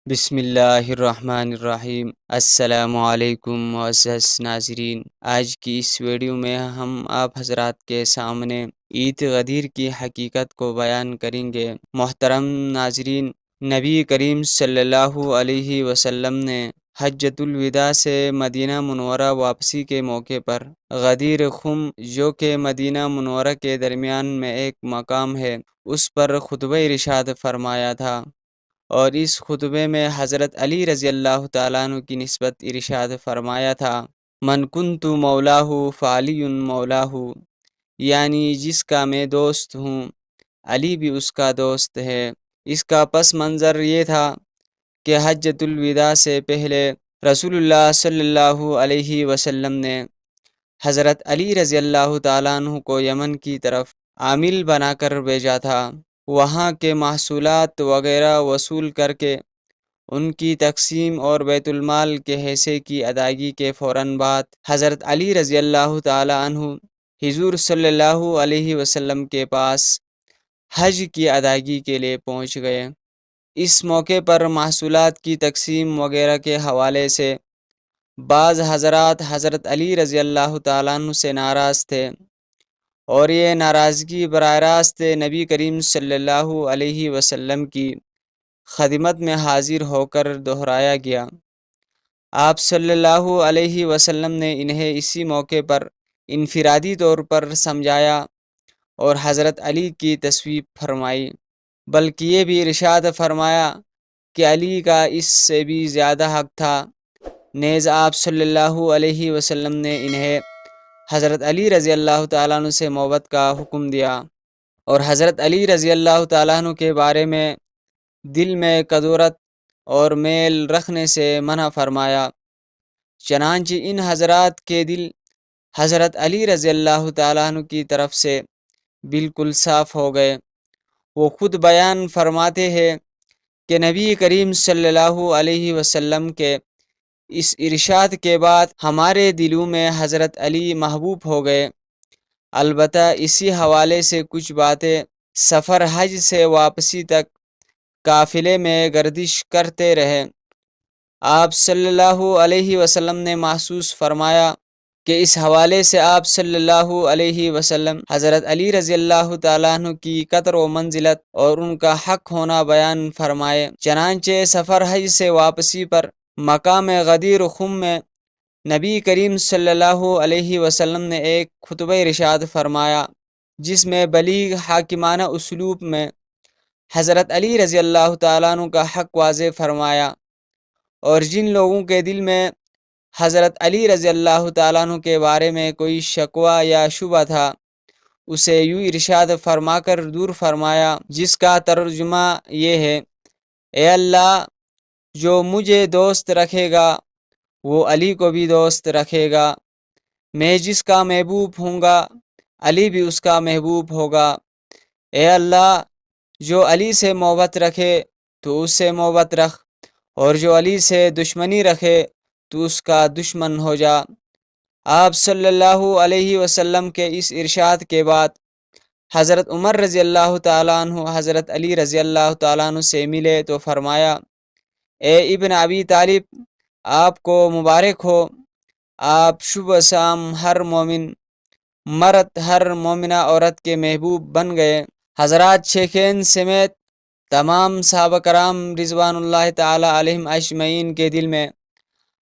بسم اللہ الرحمن الرحیم۔ السلام علیکم معزز ناظرین، آج کی اس ویڈیو میں ہم آپ حضرات کے سامنے عید غدیر کی حقیقت کو بیان کریں گے۔ محترم ناظرین، نبی کریم صلی اللہ علیہ وسلم نے حجۃ الوداع سے مدینہ منورہ واپسی کے موقع پر غدیر خم، جو کہ مدینہ منورہ کے درمیان میں ایک مقام ہے، اس پر خطبہ ارشاد فرمایا تھا، اور اس خطبے میں حضرت علی رضی اللہ تعالیٰ عنہ کی نسبت ارشاد فرمایا تھا، من کنت مولاہ فعلی مولاہ، یعنی جس کا میں دوست ہوں علی بھی اس کا دوست ہے۔ اس کا پس منظر یہ تھا کہ حجۃ الوداع سے پہلے رسول اللہ صلی اللہ علیہ وسلم نے حضرت علی رضی اللہ تعالیٰ عنہ کو یمن کی طرف عامل بنا کر بھیجا تھا۔ وہاں کے محصولات وغیرہ وصول کر کے ان کی تقسیم اور بیت المال کے حصے کی ادائیگی کے فوراً بعد حضرت علی رضی اللہ تعالی عنہ حضور صلی اللہ علیہ وسلم کے پاس حج کی ادائیگی کے لیے پہنچ گئے۔ اس موقع پر محصولات کی تقسیم وغیرہ کے حوالے سے بعض حضرات حضرت علی رضی اللہ تعالیٰ عنہ سے ناراض تھے، اور یہ ناراضگی براہ راست نبی کریم صلی اللہ علیہ وسلم کی خدمت میں حاضر ہو کر دہرایا گیا۔ آپ صلی اللہ علیہ وسلم نے انہیں اسی موقع پر انفرادی طور پر سمجھایا اور حضرت علی کی تصویب فرمائی، بلکہ یہ بھی ارشاد فرمایا کہ علی کا اس سے بھی زیادہ حق تھا۔ نیز آپ صلی اللہ علیہ وسلم نے انہیں حضرت علی رضی اللہ تعالیٰ عنہ سے محبت کا حکم دیا، اور حضرت علی رضی اللہ تعالیٰ عنہ کے بارے میں دل میں کدورت اور میل رکھنے سے منع فرمایا۔ چنانچہ ان حضرات کے دل حضرت علی رضی اللہ تعالیٰ عنہ کی طرف سے بالکل صاف ہو گئے۔ وہ خود بیان فرماتے ہیں کہ نبی کریم صلی اللہ علیہ وسلم کے اس ارشاد کے بعد ہمارے دلوں میں حضرت علی محبوب ہو گئے۔ البتہ اسی حوالے سے کچھ باتیں سفر حج سے واپسی تک قافلے میں گردش کرتے رہے۔ آپ صلی اللہ علیہ وسلم نے محسوس فرمایا کہ اس حوالے سے آپ صلی اللہ علیہ وسلم حضرت علی رضی اللہ تعالیٰ عنہ کی قدر و منزلت اور ان کا حق ہونا بیان فرمائے۔ چنانچہ سفر حج سے واپسی پر مقام غدیر خم میں نبی کریم صلی اللہ علیہ وسلم نے ایک خطبہ ارشاد فرمایا، جس میں بلیغ حاکمانہ اسلوب میں حضرت علی رضی اللہ تعالیٰ عنہ کا حق واضح فرمایا، اور جن لوگوں کے دل میں حضرت علی رضی اللہ تعالیٰ عنہ کے بارے میں کوئی شکوہ یا شبہ تھا، اسے یوں ارشاد فرما کر دور فرمایا، جس کا ترجمہ یہ ہے، اے اللہ، جو مجھے دوست رکھے گا وہ علی کو بھی دوست رکھے گا۔ میں جس کا محبوب ہوں گا علی بھی اس کا محبوب ہوگا۔ اے اللہ، جو علی سے محبت رکھے تو اس سے محبت رکھ، اور جو علی سے دشمنی رکھے تو اس کا دشمن ہو جا۔ آپ صلی اللہ علیہ وسلم کے اس ارشاد کے بعد حضرت عمر رضی اللہ تعالیٰ عنہ حضرت علی رضی اللہ تعالیٰ عنہ سے ملے تو فرمایا، اے ابن ابی طالب، آپ کو مبارک ہو، آپ شب شام ہر مومن مرد ہر مومنہ عورت کے محبوب بن گئے۔ حضرات شیخین سمیت تمام صحابہ کرام رضوان اللہ تعالی علیہم اجمعین کے دل میں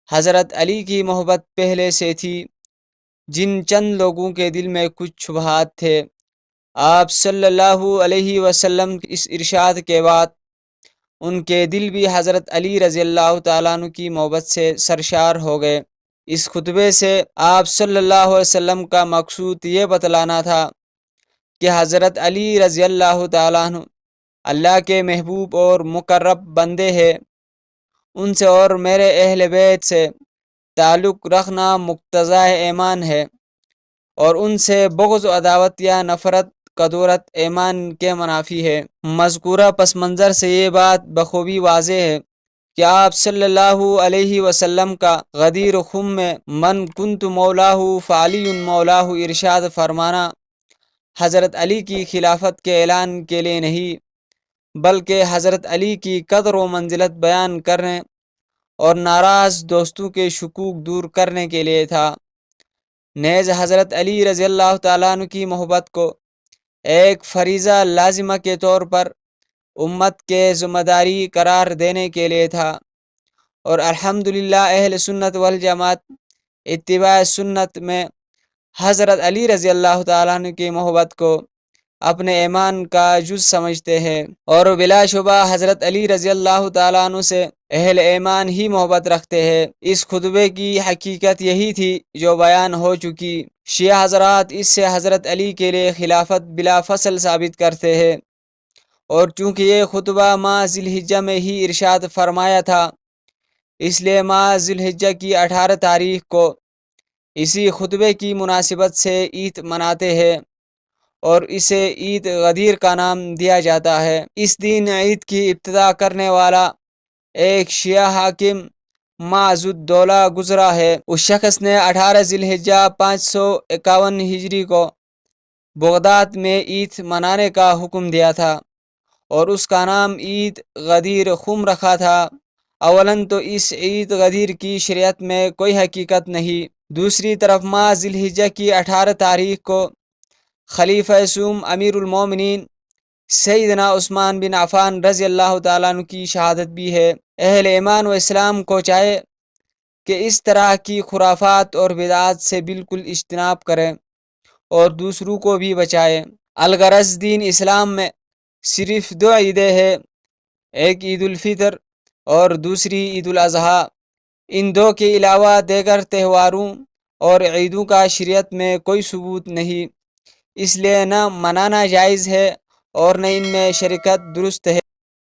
حضرت علی کی محبت پہلے سے تھی۔ جن چند لوگوں کے دل میں کچھ شبہات تھے، آپ صلی اللہ علیہ وسلم اس ارشاد کے بعد ان کے دل بھی حضرت علی رضی اللہ تعالیٰ عنہ کی محبت سے سرشار ہو گئے۔ اس خطبے سے آپ صلی اللہ علیہ وسلم کا مقصود یہ بتلانا تھا کہ حضرت علی رضی اللہ تعالیٰ عنہ اللہ کے محبوب اور مقرب بندے ہیں، ان سے اور میرے اہل بیت سے تعلق رکھنا مقتضائے ایمان ہے، اور ان سے بغض و عداوت یا نفرت کدورت ایمان کے منافی ہے۔ مذکورہ پس منظر سے یہ بات بخوبی واضح ہے کہ آپ صلی اللہ علیہ وسلم کا غدیر خم میں من کنت مولاہ فعلی مولاہ ارشاد فرمانا حضرت علی کی خلافت کے اعلان کے لیے نہیں، بلکہ حضرت علی کی قدر و منزلت بیان کرنے اور ناراض دوستوں کے شکوک دور کرنے کے لیے تھا۔ نیز حضرت علی رضی اللہ تعالیٰ عنہ کی محبت کو ایک فریضہ لازمہ کے طور پر امت کے ذمہ داری قرار دینے کے لیے تھا، اور الحمدللہ اہل سنت والجماعت اتباع سنت میں حضرت علی رضی اللہ تعالیٰ عنہ کی محبت کو اپنے ایمان کا جز سمجھتے ہیں، اور بلا شبہ حضرت علی رضی اللہ تعالیٰ عنہ سے اہل ایمان ہی محبت رکھتے ہیں۔ اس خطبے کی حقیقت یہی تھی جو بیان ہو چکی۔ شیعہ حضرات اس سے حضرت علی کے لیے خلافت بلا فصل ثابت کرتے ہیں، اور چونکہ یہ خطبہ ماہ ذی الحجہ میں ہی ارشاد فرمایا تھا، اس لیے ماہ ذی الحجہ کی 18 تاریخ کو اسی خطبے کی مناسبت سے عید مناتے ہیں، اور اسے عید غدیر کا نام دیا جاتا ہے۔ اس دن عید کی ابتدا کرنے والا ایک شیعہ حاکم معز الدولہ گزرا ہے۔ اس شخص نے 18 ذی الحجہ 551 ہجری کو بغداد میں عید منانے کا حکم دیا تھا، اور اس کا نام عید غدیر خم رکھا تھا۔ اولاً تو اس عید غدیر کی شریعت میں کوئی حقیقت نہیں، دوسری طرف ماہ ذی الحجہ کی 18 تاریخ کو خلیفہ سوم امیر المومنین سیدنا عثمان بن عفان رضی اللہ تعالیٰ عنہ کی شہادت بھی ہے۔ اہل ایمان و اسلام کو چاہے کہ اس طرح کی خرافات اور بدعات سے بالکل اجتناب کریں اور دوسروں کو بھی بچائیں۔ الغرض دین اسلام میں صرف 2 عیدیں ہیں، ایک عید الفطر اور دوسری عید الاضحیٰ۔ ان 2 کے علاوہ دیگر تہواروں اور عیدوں کا شریعت میں کوئی ثبوت نہیں، اس لیے نہ منانا جائز ہے اور نہ ان میں شرکت درست ہے۔